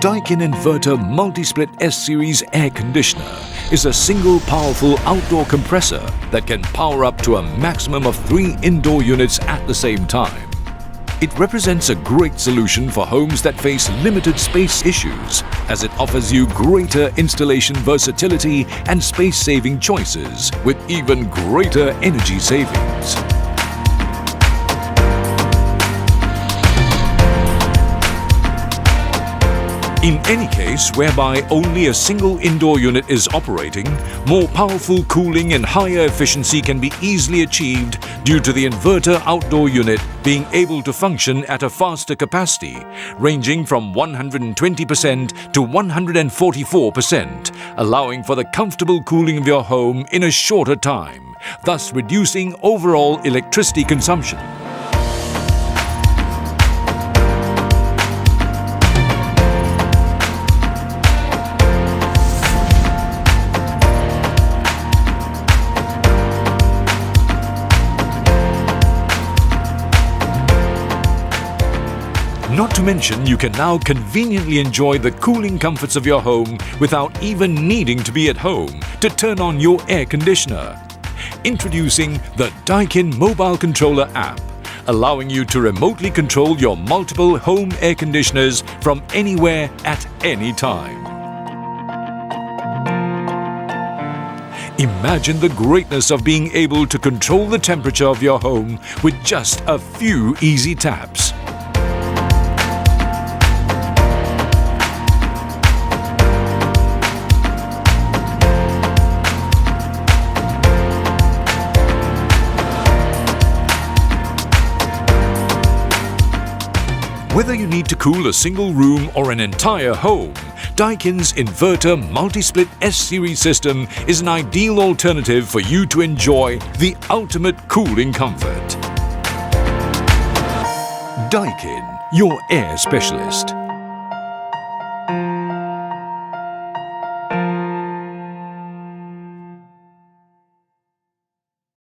Daikin Inverter Multi-Split S-Series air conditioner is a single powerful outdoor compressor that can power up to a maximum of 3 indoor units at the same time. It represents a great solution for homes that face limited space issues, as it offers you greater installation versatility and space-saving choices with even greater energy savings. In any case whereby only a single indoor unit is operating, more powerful cooling and higher efficiency can be easily achieved due to the inverter outdoor unit being able to function at a faster capacity, ranging from 120% to 144%, allowing for the comfortable cooling of your home in a shorter time, thus reducing overall electricity consumption. Not to mention, you can now conveniently enjoy the cooling comforts of your home without even needing to be at home to turn on your air conditioner. Introducing the Daikin Mobile Controller app, allowing you to remotely control your multiple home air conditioners from anywhere at any time. Imagine the greatness of being able to control the temperature of your home with just a few easy taps. Whether you need to cool a single room or an entire home, Daikin's Inverter Multi-Split S-Series system is an ideal alternative for you to enjoy the ultimate cooling comfort. Daikin, your air specialist.